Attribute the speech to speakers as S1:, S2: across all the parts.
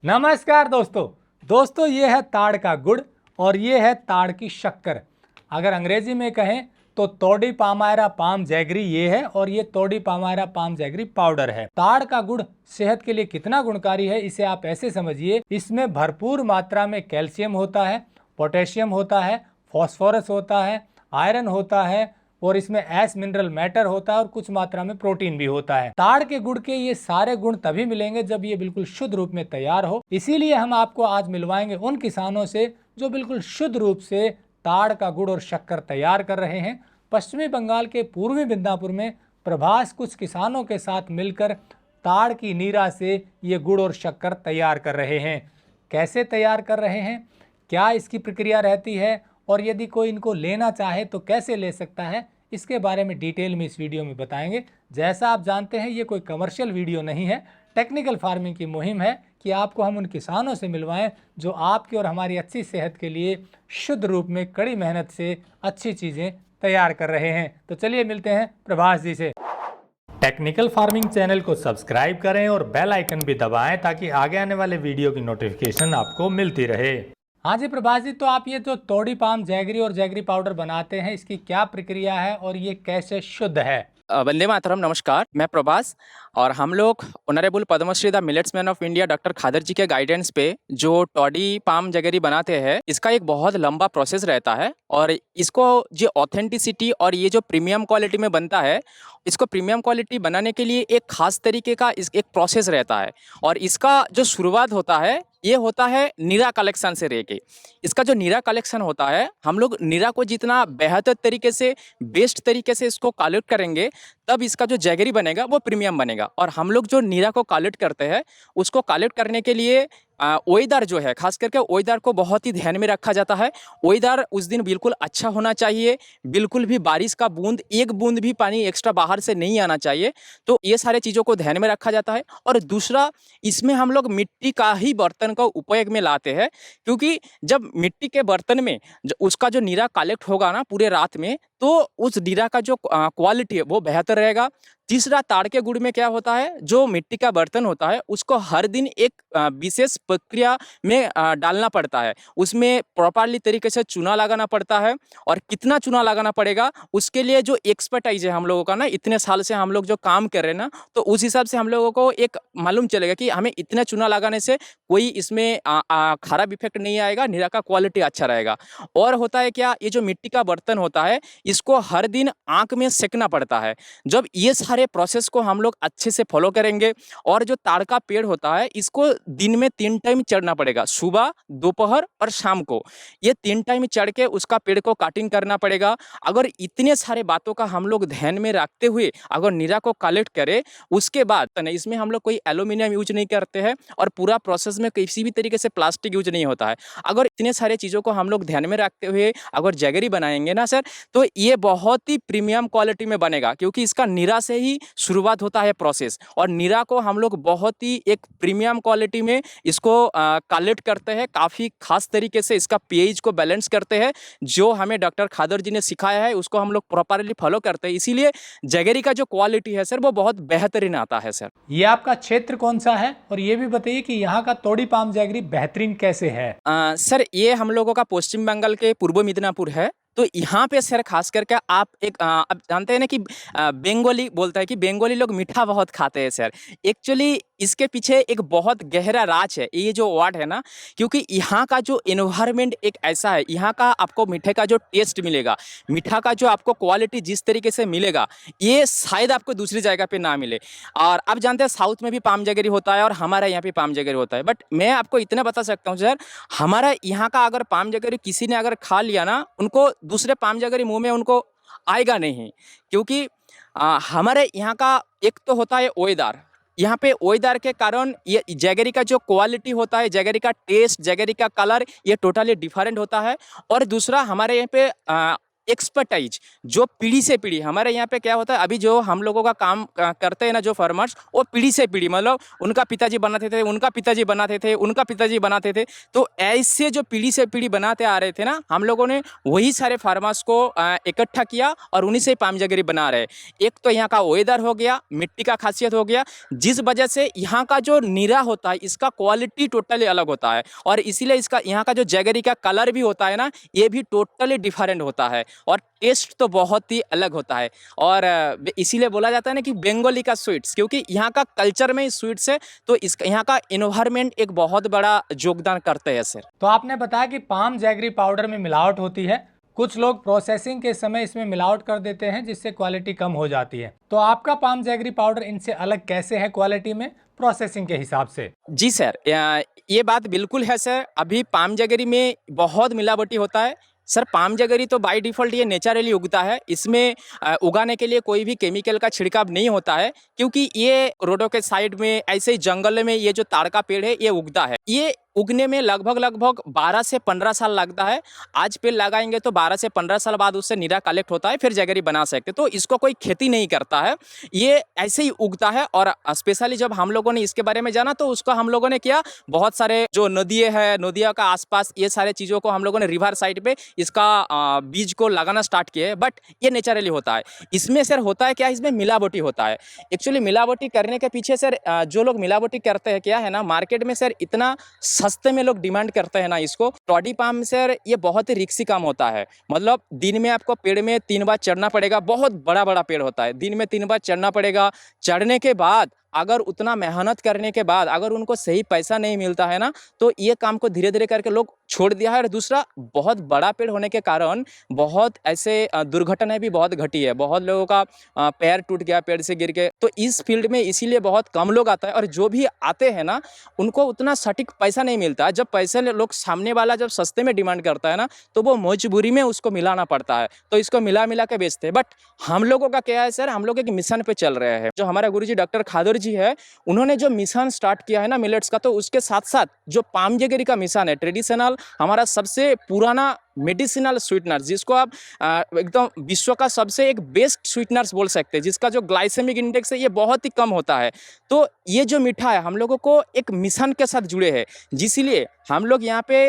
S1: नमस्कार दोस्तों ये है ताड़ का गुड़ और ये है ताड़ की शक्कर। अगर अंग्रेजी में कहें तो तोडी पामायरा पाम जैगरी ये है और ये तोडी पामायरा पाम जैगरी पाउडर है। ताड़ का गुड़ सेहत के लिए कितना गुणकारी है इसे आप ऐसे समझिए, इसमें भरपूर मात्रा में कैल्शियम होता है, पोटेशियम होता है, फॉस्फोरस होता है, आयरन होता है और इसमें एस मिनरल मैटर होता है और कुछ मात्रा में प्रोटीन भी होता है। ताड़ के गुड़ के ये सारे गुण तभी मिलेंगे जब ये बिल्कुल शुद्ध रूप में तैयार हो। इसीलिए हम आपको आज मिलवाएंगे उन किसानों से जो बिल्कुल शुद्ध रूप से ताड़ का गुड़ और शक्कर तैयार कर रहे हैं। पश्चिमी बंगाल के पूर्वी मिदनापुर में प्रभास कुछ किसानों के साथ मिलकर ताड़ की नीरा से ये गुड़ और शक्कर तैयार कर रहे हैं। कैसे तैयार कर रहे हैं, क्या इसकी प्रक्रिया रहती है और यदि कोई इनको लेना चाहे तो कैसे ले सकता है, इसके बारे में डिटेल में इस वीडियो में बताएंगे। जैसा आप जानते हैं ये कोई कमर्शियल वीडियो नहीं है, टेक्निकल फार्मिंग की मुहिम है कि आपको हम उन किसानों से मिलवाएं जो आपकी और हमारी अच्छी सेहत के लिए शुद्ध रूप में कड़ी मेहनत से अच्छी चीज़ें तैयार कर रहे हैं। तो चलिए मिलते हैं प्रभास जी से। टेक्निकल फार्मिंग चैनल को सब्सक्राइब करें और बेल आइकन भी दबाएं ताकि आगे आने वाले वीडियो की नोटिफिकेशन आपको मिलती रहे। हाँ जी प्रभास जी, तो आप ये जो तोड़ी पाम जैगरी और जैगरी पाउडर बनाते हैं इसकी क्या प्रक्रिया है और ये कैसे शुद्ध है?
S2: वंदे मातरम। नमस्कार, मैं प्रभास और हम लोग honourable Padmashri the millets man of India doctor Khadar ji के गाइडेंस पे जो टॉडी पाम जगरी बनाते हैं, इसका एक बहुत लंबा प्रोसेस रहता है और इसको जो ऑथेंटिसिटी और ये जो प्रीमियम क्वालिटी में बनता है, इसको प्रीमियम क्वालिटी बनाने के लिए एक खास तरीके का एक प्रोसेस रहता है और इसका जो शुरुआत होता है ये होता है नीरा कलेक्शन से रह के। इसका जो नीरा कलेक्शन होता है, हम लोग नीरा को जितना बेहतर तरीके से बेस्ट तरीके से इसको कलेक्ट करेंगे तब इसका जो जैगरी बनेगा वो प्रीमियम बनेगा। और हम लोग जो नीरा को कलेक्ट करते हैं उसको कलेक्ट करने के लिए वेदर जो है, खास करके वेदर को बहुत ही ध्यान में रखा जाता है। वेदर उस दिन बिल्कुल अच्छा होना चाहिए, बिल्कुल भी बारिश का बूंद, एक बूंद भी पानी एक्स्ट्रा बाहर से नहीं आना चाहिए। तो ये सारे चीज़ों को ध्यान में रखा जाता है। और दूसरा, इसमें हम लोग मिट्टी का ही बर्तन का उपयोग में लाते हैं, क्योंकि जब मिट्टी के बर्तन में उसका जो नीरा कलेक्ट होगा ना पूरे रात में, तो उस नीरा का जो क्वालिटी है वो बेहतर रहेगा। तीसरा, ताड़ के गुड़ में क्या होता है, जो मिट्टी का बर्तन होता है उसको हर दिन एक विशेष प्रक्रिया में डालना पड़ता है। उसमें प्रॉपरली तरीके से चूना लगाना पड़ता है और कितना चूना लगाना पड़ेगा उसके लिए जो एक्सपर्टाइज है हम लोगों का ना, इतने साल से हम लोग जो काम कर रहे हैं ना, तो उस हिसाब से हम लोगों को एक मालूम चलेगा कि हमें इतना चूना लगाने से कोई इसमें खराब इफेक्ट नहीं आएगा, नीरा का क्वालिटी अच्छा रहेगा। और होता है क्या, ये जो मिट्टी का बर्तन होता है इसको हर दिन आँख में सेकना पड़ता है। जब ये सारे प्रोसेस को हम लोग अच्छे से फॉलो करेंगे, और जो ताड़ का पेड़ होता है इसको दिन में 3 टाइम चढ़ना पड़ेगा, सुबह, दोपहर और शाम को। ये 3 टाइम चढ़ के उसका पेड़ को काटिंग करना पड़ेगा। अगर इतने सारे बातों का हम लोग ध्यान में रखते हुए अगर नीरा को कलेक्ट करें, उसके बाद इसमें हम लोग कोई एल्यूमिनियम यूज नहीं करते हैं और पूरा प्रोसेस में किसी भी तरीके से प्लास्टिक यूज नहीं होता है। अगर इतने सारे चीज़ों को हम लोग ध्यान में रखते हुए अगर जैगरी बनाएंगे ना सर, तो ये बहुत ही प्रीमियम क्वालिटी में बनेगा, क्योंकि इसका नीरा से ही शुरुआत होता है प्रोसेस। और नीरा को हम लोग बहुत ही एक प्रीमियम क्वालिटी में इसको कलेक्ट करते हैं, काफ़ी खास तरीके से इसका पीएच को बैलेंस करते हैं। जो हमें डॉक्टर खादर जी ने सिखाया है उसको हम लोग प्रॉपरली फॉलो करते हैं, इसीलिए जैगरी का जो क्वालिटी है सर वो बहुत बेहतरीन आता है। सर,
S1: ये आपका क्षेत्र कौन सा है और ये भी बताइए कि यहाँ का तोड़ी पाम जैगरी बेहतरीन कैसे है?
S2: सर, ये हम लोगों का पश्चिम बंगाल के पूर्व मिदनापुर है। तो यहाँ पे सर खास करके आप आप जानते हैं ना कि बंगाली बोलता है कि बंगाली लोग मीठा बहुत खाते हैं सर। एक्चुअली इसके पीछे एक बहुत गहरा राज है ये जो वर्ड है ना, क्योंकि यहाँ का जो एनवायरनमेंट एक ऐसा है, यहाँ का आपको मीठे का जो टेस्ट मिलेगा, मीठा का जो आपको क्वालिटी जिस तरीके से मिलेगा, ये शायद आपको दूसरी जगह पे ना मिले। और आप जानते हैं साउथ में भी पाम जगरी होता है और हमारा यहाँ पे पाम जगरी होता है, बट मैं आपको इतना बता सकता हूँ सर, हमारा यहाँ का अगर पाम जगरी किसी ने अगर खा लिया ना, उनको दूसरे पाम जगरी मुंह में उनको आएगा नहीं, क्योंकि हमारे यहाँ का एक तो होता है वेदर। यहाँ पे वेदर के कारण ये जैगरी का जो क्वालिटी होता है, जैगरी का टेस्ट, जैगरी का कलर, ये टोटली डिफरेंट होता है। और दूसरा, हमारे यहाँ पे एक्सपर्टाइज जो पीढ़ी से पीढ़ी हमारे यहाँ पे क्या होता है, अभी जो हम लोगों का काम करते हैं ना जो फार्मर्स, वो पीढ़ी से पीढ़ी मतलब उनका पिताजी बनाते थे, उनका पिताजी बनाते थे, उनका पिताजी बनाते थे। तो ऐसे जो पीढ़ी से पीढ़ी बनाते आ रहे थे ना, हम लोगों ने वही सारे फार्मर्स को इकट्ठा किया और उन्हीं से पाम जगरी बना रहे। एक तो यहाँ का वेदर हो गया, मिट्टी का खासियत हो गया, जिस वजह से यहाँ का जो नीरा होता है इसका क्वालिटी टोटली अलग होता है, और इसीलिए इसका यहाँ का जो जगरी का कलर भी होता है ना, ये भी टोटली डिफरेंट होता है और टेस्ट तो बहुत ही अलग होता है। और इसीलिए बोला जाता है ना कि बंगाली का स्वीट्स, क्योंकि यहाँ का कल्चर में ही स्वीट्स है, तो इसका यहाँ का इन्वायरमेंट एक बहुत बड़ा योगदान करते हैं सर।
S1: तो आपने बताया कि पाम जैगरी पाउडर में मिलावट होती है, कुछ लोग प्रोसेसिंग के समय इसमें मिलावट कर देते हैं जिससे क्वालिटी कम हो जाती है। तो आपका पाम जैगरी पाउडर इनसे अलग कैसे है क्वालिटी में, प्रोसेसिंग के हिसाब से?
S2: जी सर, ये बात बिल्कुल है सर। अभी पाम जगरी में बहुत मिलावटी होता है सर। पाम जगरी तो बाय डिफ़ॉल्ट ये नेचुरली उगता है, इसमें उगाने के लिए कोई भी केमिकल का छिड़काव नहीं होता है, क्योंकि ये रोडों के साइड में ऐसे ही जंगल में ये जो ताड़ का पेड़ है ये उगता है। ये उगने में लगभग 12 से 15 साल लगता है। आज पेड़ लगाएंगे तो 12 से 15 साल बाद उससे नीरा कलेक्ट होता है, फिर जगरी बना सकते। तो इसको कोई खेती नहीं करता है, ये ऐसे ही उगता है। और स्पेशली जब हम लोगों ने इसके बारे में जाना तो उसको हम लोगों ने किया, बहुत सारे जो नदियाँ है, नदियों का आसपास ये सारे चीज़ों को हम लोगों ने रिवर साइड पे इसका बीज को लगाना स्टार्ट किए। बट ये नेचुरली होता है। इसमें सर होता है क्या, इसमें मिलावटी होता है। एक्चुअली मिलावटी करने के पीछे सर जो लोग मिलावटी करते हैं क्या है ना, मार्केट में सर इतना सस्ते में लोग डिमांड करते हैं ना इसको। टॉडी पाम सर ये बहुत ही रिस्की काम होता है। मतलब दिन में आपको पेड़ में 3 बार चढ़ना पड़ेगा, बहुत बड़ा बड़ा पेड़ होता है, दिन में 3 बार चढ़ना पड़ेगा। चढ़ने के बाद अगर उतना मेहनत करने के बाद अगर उनको सही पैसा नहीं मिलता है ना, तो ये काम को धीरे धीरे करके लोग छोड़ दिया है। और दूसरा, बहुत बड़ा पेड़ होने के कारण बहुत ऐसे दुर्घटनाएं भी बहुत घटी है। बहुत लोगों का पैर टूट गया पेड़ से गिर के। तो इस फील्ड में इसीलिए बहुत कम लोग आता है, और जो भी आते हैं ना उनको उतना सटीक पैसा नहीं मिलता है। जब पैसे लोग सामने वाला जब सस्ते में डिमांड करता है ना, तो वो मजबूरी में उसको मिलाना पड़ता है, तो इसको मिला मिला के बेचते हैं। बट हम लोगों का क्या है सर, हम लोग एक मिशन पे चल रहे हैं। जो हमारा गुरुजी डॉक्टर खादर जी है, उन्होंने जो मिशन स्टार्ट किया है ना मिलेट्स का, तो उसके साथ साथ जो पाम जगरी का मिशन है, ट्रेडिशनल हमारा सबसे पुराना मेडिसिनल स्वीटनर, जिसको आप एकदम विश्व का सबसे एक बेस्ट स्वीटनर्स बोल सकते हैं, जिसका जो ग्लाइसेमिक इंडेक्स है ये बहुत ही कम होता है। तो ये जो मीठा है हम लोगों को एक मिशन के साथ जुड़े हैं, जिसलिए हम लोग यहाँ पे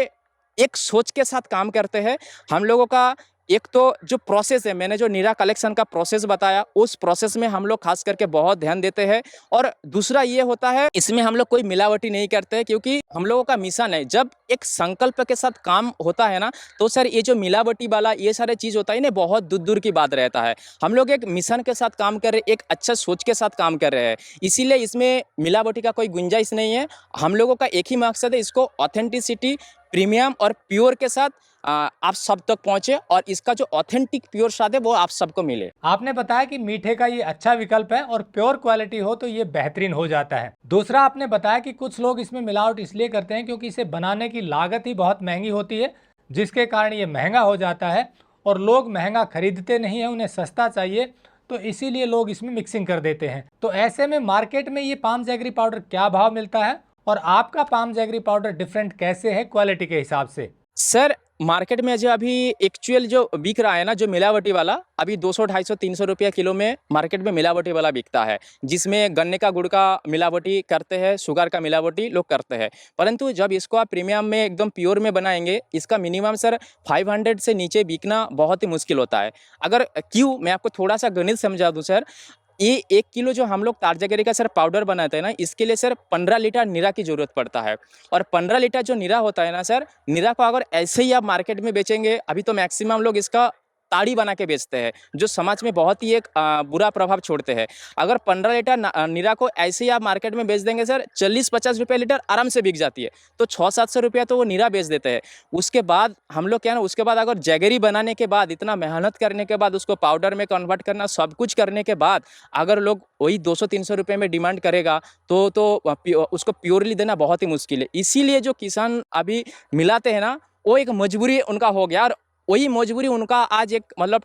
S2: एक सोच के साथ काम करते हैं। हम लोगों का एक तो जो प्रोसेस है, मैंने जो नीरा कलेक्शन का प्रोसेस बताया, उस प्रोसेस में हम लोग खास करके बहुत ध्यान देते हैं। और दूसरा ये होता है, इसमें हम लोग कोई मिलावटी नहीं करते हैं, क्योंकि हम लोगों का मिशन है। जब एक संकल्प के साथ काम होता है ना, तो सर ये जो मिलावटी वाला ये सारे चीज़ होता है ना, बहुत दूर दूर की बात रहता है। हम लोग एक मिशन के साथ काम कर रहे हैं, एक अच्छा सोच के साथ काम कर रहे हैं, इसीलिए इसमें मिलावटी का कोई गुंजाइश नहीं है। हम लोगों का एक ही मकसद है, इसको ऑथेंटिसिटी, प्रीमियम और प्योर के साथ आप सब तक पहुंचे, और इसका जो ऑथेंटिक प्योर स्वाद है वो आप सबको मिले।
S1: आपने बताया कि मीठे का ये अच्छा विकल्प है और प्योर क्वालिटी हो तो ये बेहतरीन हो जाता है। दूसरा, आपने बताया कि कुछ लोग इसमें मिलावट इसलिए करते हैं क्योंकि इसे बनाने की लागत ही बहुत महंगी होती है, जिसके कारण ये महंगा हो जाता है और लोग महंगा खरीदते नहीं है, उन्हें सस्ता चाहिए, तो इसीलिए लोग इसमें मिक्सिंग कर देते हैं। तो ऐसे में मार्केट में ये पाम जैगरी पाउडर क्या भाव मिलता है और आपका पाम जैगरी पाउडर डिफरेंट कैसे है क्वालिटी के हिसाब से?
S2: सर मार्केट में जो अभी एक्चुअल जो बिक रहा है ना, जो मिलावटी वाला, अभी 200, 250, 300 रुपया किलो में मार्केट में मिलावटी वाला बिकता है, जिसमें गन्ने का गुड़ का मिलावटी करते हैं, शुगर का मिलावटी लोग करते हैं। परंतु जब इसको आप प्रीमियम में एकदम प्योर में बनाएंगे, इसका मिनिमम सर 500 से नीचे बिकना बहुत ही मुश्किल होता है। अगर क्यों, मैं आपको थोड़ा सा गणित समझा दूँ सर। ये 1 किलो जो हम लोग ताड़ जगरी का सर पाउडर बनाते हैं ना, इसके लिए सर 15 लीटर नीरा की ज़रूरत पड़ता है। और 15 लीटर जो नीरा होता है ना सर, नीरा को अगर ऐसे ही आप मार्केट में बेचेंगे, अभी तो मैक्सिमम लोग इसका ताड़ी बना के बेचते हैं, जो समाज में बहुत ही एक बुरा प्रभाव छोड़ते हैं। अगर 15 लीटर नीरा को ऐसे ही आप मार्केट में बेच देंगे सर, 40-50 रुपये लीटर आराम से बिक जाती है। तो 600-700 रुपया तो वो नीरा बेच देते हैं। उसके बाद हम लोग क्या ना, उसके बाद अगर जगरी बनाने के बाद, इतना मेहनत करने के बाद, उसको पाउडर में कन्वर्ट करना, सब कुछ करने के बाद अगर लोग वही 200-300 रुपये में डिमांड करेगा, तो उसको प्योरली देना बहुत ही मुश्किल है। इसीलिए जो किसान अभी मिलाते हैं ना, वो एक मजबूरी उनका हो गया, और वही मजबूरी उनका आज एक मतलब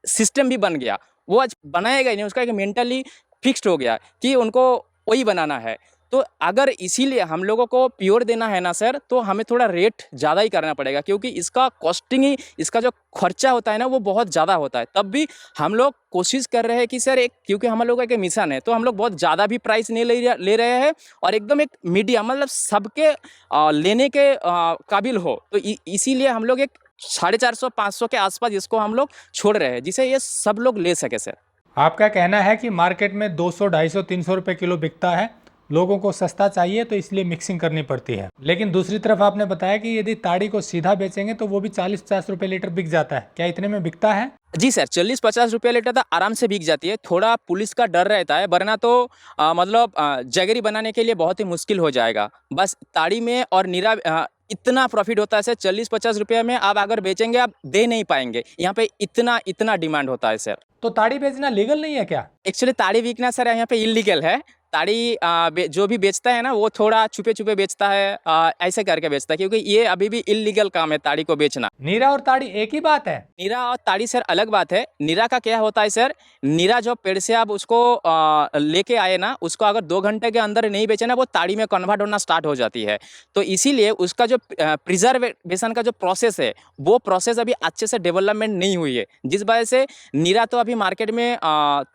S2: सिस्टम भी बन गया। वो आज बनाएगा ही नहीं, उसका एक मेंटली फिक्स्ड हो गया कि उनको वही बनाना है। तो अगर इसीलिए हम लोगों को प्योर देना है ना सर, तो हमें थोड़ा रेट ज़्यादा ही करना पड़ेगा, क्योंकि इसका कॉस्टिंग ही, इसका जो खर्चा होता है ना वो बहुत ज़्यादा होता है। तब भी हम लोग कोशिश कर रहे हैं कि सर एक, क्योंकि हम लोगों का एक मिशन है, तो हम लोग बहुत ज़्यादा भी प्राइस नहीं ले रहे हैं और एकदम एक मीडियम, मतलब सबके लेने के काबिल हो। तो इसीलिए हम लोग एक 450-500 के आसपास इसको हम लोग छोड़ रहे हैं, जिसे ये सब लोग ले सके सर।
S1: आपका कहना है कि मार्केट में 200, 250, 300 रुपए किलो बिकता है, लोगों को सस्ता चाहिए तो इसलिए मिक्सिंग करनी पड़ती है। लेकिन दूसरी तरफ आपने बताया कि यदि ताड़ी को सीधा बेचेंगे तो वो भी 40-50 रुपए लीटर बिक जाता है। क्या इतने में बिकता है?
S2: जी सर, 40-50 रुपये लीटर तो आराम से बिक जाती है। थोड़ा पुलिस का डर रहता है, वरना तो मतलब जैगरी बनाने के लिए बहुत ही मुश्किल हो जाएगा। बस ताड़ी में और नीरा इतना प्रॉफिट होता है सर, 40-50 रुपये में आप अगर बेचेंगे आप दे नहीं पाएंगे। यहाँ पे इतना इतना डिमांड होता है सर।
S1: तो ताड़ी बेचना लीगल नहीं है क्या?
S2: एक्चुअली ताड़ी बिकना सर यहाँ पे इलीगल है। ताड़ी जो भी बेचता है ना वो थोड़ा छुपे छुपे बेचता है, ऐसे करके बेचता है, क्योंकि ये अभी भी इलीगल काम है ताड़ी को बेचना।
S1: नीरा और ताड़ी एक ही बात है?
S2: नीरा और ताड़ी सर अलग बात है। नीरा का क्या होता है सर, नीरा जो पेड़ से आप उसको लेके आए ना, उसको अगर 2 घंटे के अंदर नहीं बेचे ना, वो ताड़ी में कन्वर्ट होना स्टार्ट हो जाती है। तो इसीलिए उसका जो प्रिजर्वेशन का जो प्रोसेस है, वो प्रोसेस अभी अच्छे से डेवलपमेंट नहीं हुई है, जिस वजह से नीरा तो अभी मार्केट में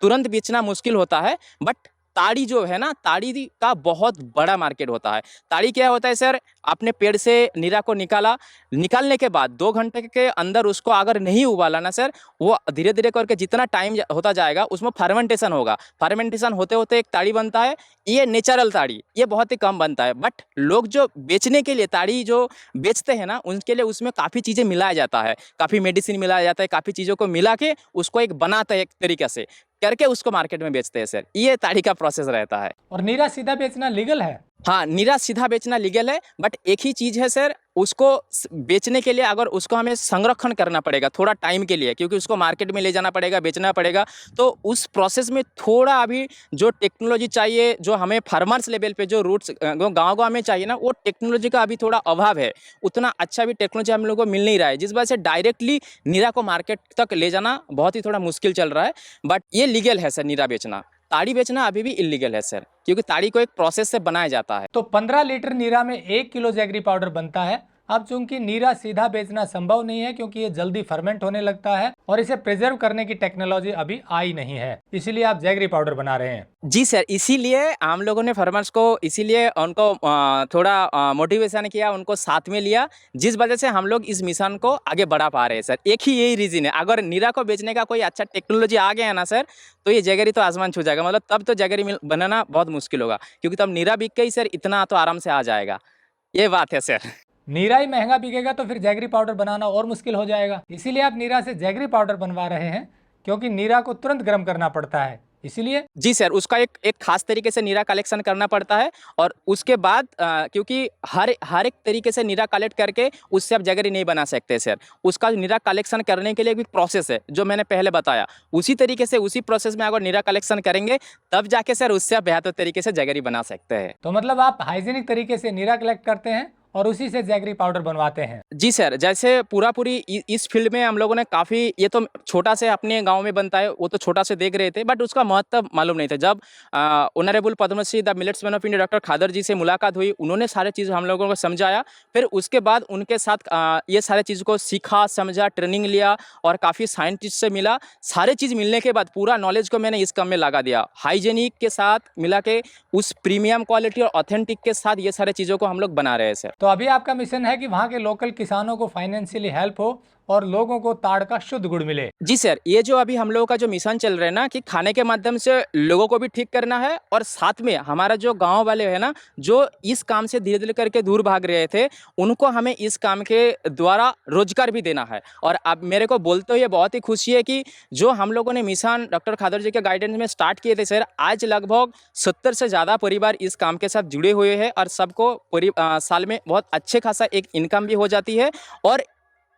S2: तुरंत बेचना मुश्किल होता है। बट ताड़ी जो है ना, ताड़ी का बहुत बड़ा मार्केट होता है। ताड़ी क्या होता है सर, आपने पेड़ से नीरा को निकालने के बाद 2 घंटे के अंदर उसको अगर नहीं उबाला ना सर, वो धीरे धीरे करके जितना टाइम होता जाएगा उसमें फर्मेंटेशन होगा। फर्मेंटेशन होते होते एक ताड़ी बनता है। ये नेचुरल ताड़ी, ये बहुत ही कम बनता है। बट लोग जो बेचने के लिए ताड़ी जो बेचते हैं ना, उनके लिए उसमें काफ़ी चीज़ें मिलाया जाता है, काफ़ी मेडिसिन मिलाया जाता है, काफ़ी चीज़ों को मिला के उसको एक बनाता है, एक तरीके से करके उसको मार्केट में बेचते हैं सर। ये ताड़ी का प्रोसेस रहता है।
S1: और नीरा सीधा बेचना लीगल है?
S2: हाँ, नीरा सीधा बेचना लीगल है, बट एक ही चीज़ है सर, उसको बेचने के लिए अगर उसको हमें संरक्षण करना पड़ेगा थोड़ा टाइम के लिए, क्योंकि उसको मार्केट में ले जाना पड़ेगा, बेचना पड़ेगा। तो उस प्रोसेस में थोड़ा अभी जो टेक्नोलॉजी चाहिए, जो हमें फार्मर्स लेवल पे जो रूट्स गाँव में चाहिए ना, वो टेक्नोलॉजी का अभी थोड़ा अभाव है। उतना अच्छा भी टेक्नोलॉजी हम लोग को मिल नहीं रहा है, जिस वजह से डायरेक्टली नीरा को मार्केट तक ले जाना बहुत ही थोड़ा मुश्किल चल रहा है। बट ये लीगल है सर, नीरा बेचना। ताड़ी बेचना अभी भी इलीगल है सर, क्योंकि ताड़ी को एक प्रोसेस से बनाया जाता है।
S1: तो 15 लीटर नीरा में 1 किलो जैगरी पाउडर बनता है। अब चूंकि नीरा सीधा बेचना संभव नहीं है, क्योंकि ये जल्दी फर्मेंट होने लगता है और इसे प्रिजर्व करने की टेक्नोलॉजी अभी आई नहीं है, इसीलिए आप जैगरी पाउडर बना रहे हैं।
S2: जी सर, इसीलिए हम लोगों ने फार्मर्स को, इसीलिए उनको थोड़ा मोटिवेशन किया, उनको साथ में लिया, जिस वजह से हम लोग इस मिशन को आगे बढ़ा पा रहे हैं सर। एक ही यही रीज़न है, अगर नीरा को बेचने का कोई अच्छा टेक्नोलॉजी आ गया ना सर, तो ये जैगरी तो आसमान छू जाएगा। मतलब तब तो जैगरी बनाना बहुत मुश्किल होगा, क्योंकि तब नीरा बिक के ही सर इतना तो आराम से आ जाएगा। ये बात है सर।
S1: नीरा ही महंगा बिकेगा तो फिर जैगरी पाउडर बनाना और मुश्किल हो जाएगा। इसीलिए आप नीरा से जैगरी पाउडर बनवा रहे हैं, क्योंकि नीरा को तुरंत गर्म करना पड़ता है, इसीलिए।
S2: जी सर, उसका एक खास तरीके से नीरा कलेक्शन करना पड़ता है, और उसके बाद क्योंकि हर एक तरीके से नीरा कलेक्ट करके उससे आप जैगरी नहीं बना सकते सर। उसका नीरा कलेक्शन करने के लिए भी प्रोसेस है, जो मैंने पहले बताया। उसी तरीके से, उसी प्रोसेस में अगर नीरा कलेक्शन करेंगे, तब जाके सर उससे आप बेहतर तरीके से जैगरी बना सकते हैं।
S1: तो मतलब आप हाइजीनिक तरीके से नीरा कलेक्ट करते हैं और उसी से जैगरी पाउडर बनवाते हैं?
S2: जी सर, जैसे पूरी इस फील्ड में हम लोगों ने काफ़ी, ये तो छोटा से अपने गांव में बनता है, वो तो छोटा से देख रहे थे, बट उसका महत्व मालूम नहीं था। जब honourable Padmashri the millets man of India doctor Khadar ji से मुलाकात हुई, उन्होंने सारे चीज़ हम लोगों को समझाया। फिर उसके बाद उनके साथ ये सारे चीज़ को सीखा, समझा, ट्रेनिंग लिया और काफ़ी साइंटिस्ट से मिला। सारे चीज़ मिलने के बाद पूरा नॉलेज को मैंने इस काम में लगा दिया। हाइजीनिक के साथ मिला के, उस प्रीमियम क्वालिटी और ऑथेंटिक के साथ ये सारे चीज़ों को हम लोग बना रहे हैं सर।
S1: तो अभी आपका मिशन है कि वहाँ के लोकल किसानों को फाइनेंशियली हेल्प हो और लोगों को ताड़ का शुद्ध गुड़ मिले।
S2: जी सर, ये जो अभी हम लोगों का जो मिशन चल रहा है ना, कि खाने के माध्यम से लोगों को भी ठीक करना है, और साथ में हमारा जो गांव वाले है ना, जो इस काम से धीरे धीरे करके दूर भाग रहे थे, उनको हमें इस काम के द्वारा रोजगार भी देना है। और अब मेरे को बोलते हुए बहुत ही खुशी है कि जो हम लोगों ने मिशन डॉक्टर खादर जी के गाइडेंस में स्टार्ट किए थे सर, आज लगभग 70 से ज़्यादा परिवार इस काम के साथ जुड़े हुए हैं, और सबको साल में बहुत अच्छे खासा एक इनकम भी हो जाती है। और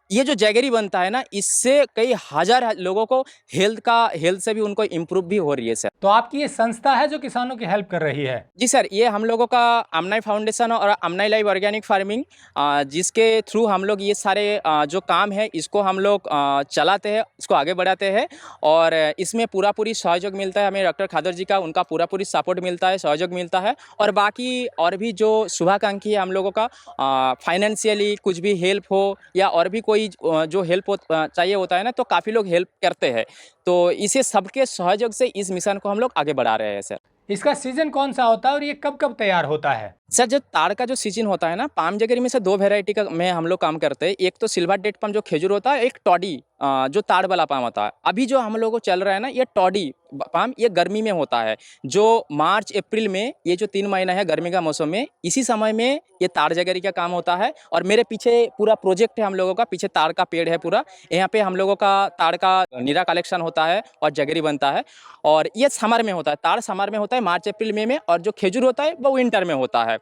S2: ये जो जैगरी बनता है ना, इससे कई हजार लोगों को हेल्थ से भी उनको इम्प्रूव भी हो रही है सर।
S1: तो आपकी ये संस्था है जो किसानों की हेल्प कर रही है?
S2: जी सर, ये हम लोगों का अमनाई फाउंडेशन और अमनाई लाइव ऑर्गेनिक फार्मिंग, जिसके थ्रू हम लोग ये सारे जो काम है इसको हम लोग चलाते हैं, इसको आगे बढ़ाते हैं। और इसमें पूरी सहयोग मिलता है हमें डॉक्टर खादर जी का, उनका पूरी सपोर्ट मिलता है, सहयोग मिलता है। और बाकी और भी जो शुभाकांक्षी है हम लोगों का, फाइनेंशियली कुछ भी हेल्प हो या और भी कोई जो हेल्प चाहिए होता है ना, तो काफ़ी लोग हेल्प करते हैं। तो इसे सबके सहयोग से इस मिशन को हम लोग आगे बढ़ा रहे हैं सर।
S1: इसका सीजन कौन सा होता है और ये कब कब तैयार होता है?
S2: सर, जो ताड़ का जो सीजन होता है ना, पाम जगरी में से दो वेराइटी का में हम लोग काम करते हैं। एक तो सिल्वर डेट पाम जो खजूर होता है, एक टॉडी जो ताड़ वाला पाम होता है। अभी जो हम लोग को चल रहा है ना, ये टॉडी पाम, ये गर्मी में होता है। जो मार्च अप्रैल में, ये जो 3 महीना है गर्मी का मौसम में, इसी समय में ये ताड़ जगरी का काम होता है। और मेरे पीछे पूरा प्रोजेक्ट है हम लोगों का, पीछे ताड़ का पेड़ है पूरा। यहाँ पे हम लोगों का ताड़ का नीरा कलेक्शन होता है और जगरी बनता है। और ये समर में होता है, ताड़ समर में होता है, मार्च अप्रैल मई में। और जो खजूर होता है वो विंटर में होता है।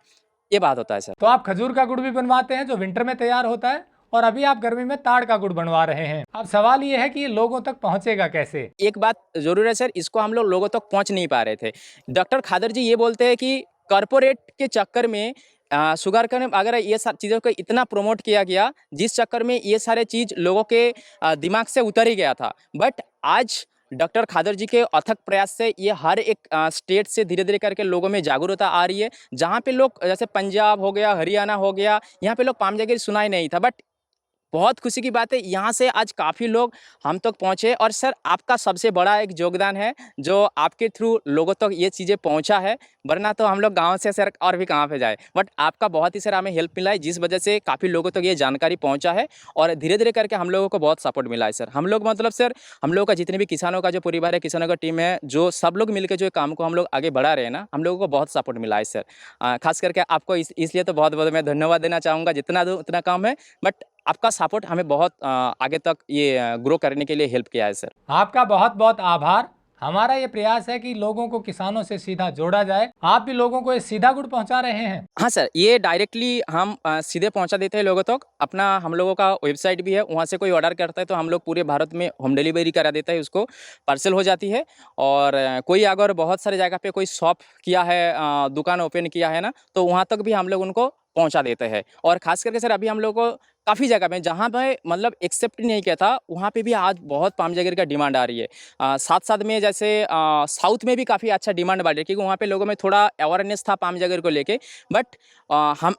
S2: ये बात होता है सर।
S1: तो आप खजूर का गुड़ भी बनवाते हैं जो विंटर में तैयार होता है, और अभी आप गर्मी में ताड़ का गुड़ बनवा रहे हैं। अब सवाल ये है कि ये लोगों तक पहुंचेगा कैसे?
S2: एक बात जरूर है सर, इसको हम लोग लोगों तक पहुंच नहीं पा रहे थे। डॉक्टर खादर जी ये बोलते हैं कि कॉरपोरेट के चक्कर में शुगर केन अगर ये सब चीज़ों को इतना प्रमोट किया गया, जिस चक्कर में ये सारे चीज़ लोगों के दिमाग से उतर ही गया था। बट आज डॉक्टर खादर जी के अथक प्रयास से ये हर एक स्टेट से धीरे धीरे करके लोगों में जागरूकता आ रही है। जहाँ पे लोग, जैसे पंजाब हो गया, हरियाणा हो गया, यहाँ पे लोग पाम जगरी सुना ही नहीं था। बट बहुत खुशी की बात है, यहाँ से आज काफ़ी लोग हम तक पहुँचे। और सर, आपका सबसे बड़ा एक योगदान है, जो आपके थ्रू लोगों तक ये चीज़ें पहुँचा है। वरना तो हम लोग गाँव से सर और भी कहाँ पे जाए। बट आपका बहुत ही सर हमें हेल्प मिला है, जिस वजह से काफ़ी लोगों तक ये जानकारी पहुँचा है। और धीरे धीरे करके हम लोगों को बहुत सपोर्ट मिला है सर। हम लोग मतलब सर, हम लोगों का जितने भी किसानों का जो परिवार है, किसानों का टीम है, जो सब लोग मिलकर जो काम को हम लोग आगे बढ़ा रहे हैं ना, हम लोगों को बहुत सपोर्ट मिला है सर। खास करके आपको इसलिए तो बहुत बहुत मैं धन्यवाद देना चाहूँगा। जितना दूँ उतना कम है, बट आपका सपोर्ट हमें बहुत आगे तक ये ग्रो करने के लिए हेल्प किया है सर।
S1: आपका बहुत बहुत आभार। हमारा ये प्रयास है कि लोगों को किसानों से सीधा जोड़ा जाए। आप भी लोगों को ये सीधा गुड़ पहुंचा रहे हैं।
S2: हाँ सर, ये डायरेक्टली हम सीधे पहुंचा देते हैं लोगों तक। अपना हम लोगों का वेबसाइट भी है, वहाँ से कोई ऑर्डर करता है तो हम लोग पूरे भारत में होम डिलीवरी करा देता है, उसको पार्सल हो जाती है। और कोई अगर बहुत सारे जगह पे कोई शॉप किया है, दुकान ओपन किया है ना, तो वहाँ तक भी हम लोग उनको पहुँचा देते हैं। और खास करके सर, अभी हम लोग को काफ़ी जगह पे जहाँ पे मतलब एक्सेप्ट नहीं किया था, वहाँ पे भी आज बहुत पाम जगरी का डिमांड आ रही है। साथ साथ में जैसे साउथ में भी काफ़ी अच्छा डिमांड बढ़ रही है, क्योंकि वहाँ पे लोगों में थोड़ा अवेयरनेस था पाम जगरी को लेके। बट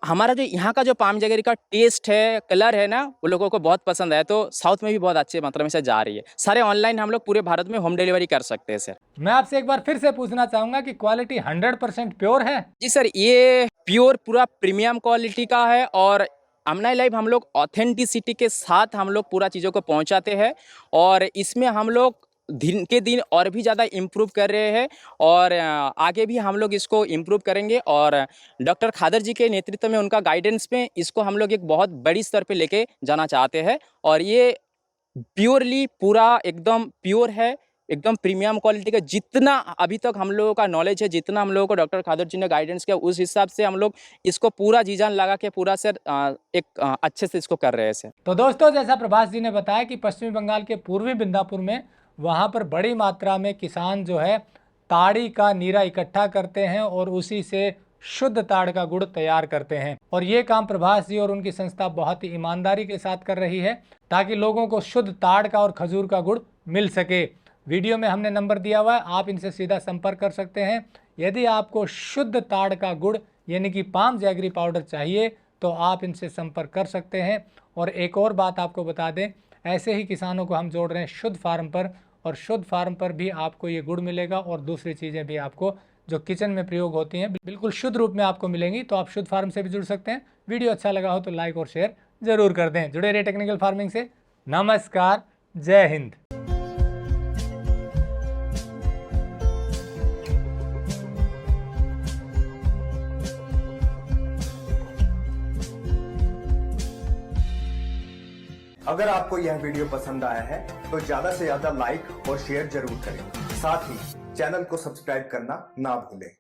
S2: हमारा जो यहाँ का जो पाम जगरी का टेस्ट है, कलर है ना, वो लोगों को बहुत पसंद आया। तो साउथ में भी बहुत अच्छे मात्रा में से जा रही है। सारे ऑनलाइन हम लोग पूरे भारत में होम डिलीवरी कर सकते हैं सर।
S1: मैं आपसे एक बार फिर से पूछना चाहूंगा कि क्वालिटी 100% प्योर है?
S2: जी सर, ये प्योर पूरा प्रीमियम क्वालिटी का है। और अमनाई लाइव हम लोग ऑथेंटिसिटी के साथ हम लोग पूरा चीज़ों को पहुंचाते हैं। और इसमें हम लोग दिन के दिन और भी ज़्यादा इम्प्रूव कर रहे हैं। और आगे भी हम लोग इसको इम्प्रूव करेंगे। और डॉक्टर खादर जी के नेतृत्व में, उनका गाइडेंस में, इसको हम लोग एक बहुत बड़ी स्तर पे लेके जाना चाहते हैं। और ये प्योरली पूरा एकदम प्योर है, एकदम प्रीमियम क्वालिटी का। जितना अभी तक हम लोगों का नॉलेज है, जितना हम लोगों को डॉक्टर खादर जी ने गाइडेंस किया, उस हिसाब से हम लोग इसको पूरा जी जान लगा के पूरा सर अच्छे से इसको कर रहे हैं सर।
S1: तो दोस्तों, जैसा प्रभास जी ने बताया कि पश्चिमी बंगाल के पूर्वी बिंदापुर में, वहाँ पर बड़ी मात्रा में किसान जो है ताड़ी का नीरा इकट्ठा करते हैं और उसी से शुद्ध ताड़ का गुड़ तैयार करते हैं। और ये काम प्रभास जी और उनकी संस्था बहुत ही ईमानदारी के साथ कर रही है, ताकि लोगों को शुद्ध ताड़ का और खजूर का गुड़ मिल सके। वीडियो में हमने नंबर दिया हुआ है, आप इनसे सीधा संपर्क कर सकते हैं। यदि आपको शुद्ध ताड़ का गुड़ यानी कि पाम जैगरी पाउडर चाहिए तो आप इनसे संपर्क कर सकते हैं। और एक और बात आपको बता दें, ऐसे ही किसानों को हम जोड़ रहे हैं शुद्ध फार्म पर, और शुद्ध फार्म पर भी आपको ये गुड़ मिलेगा और दूसरी चीज़ें भी आपको जो किचन में प्रयोग होती हैं बिल्कुल शुद्ध रूप में आपको मिलेंगी। तो आप शुद्ध फार्म से भी जुड़ सकते हैं। वीडियो अच्छा लगा हो तो लाइक और शेयर जरूर कर दें। जुड़े रहिए टेक्निकल फार्मिंग से। नमस्कार, जय हिंद।
S3: अगर आपको यह वीडियो पसंद आया है तो ज्यादा से ज्यादा लाइक और शेयर जरूर करें। साथ ही चैनल को सब्सक्राइब करना ना भूलें।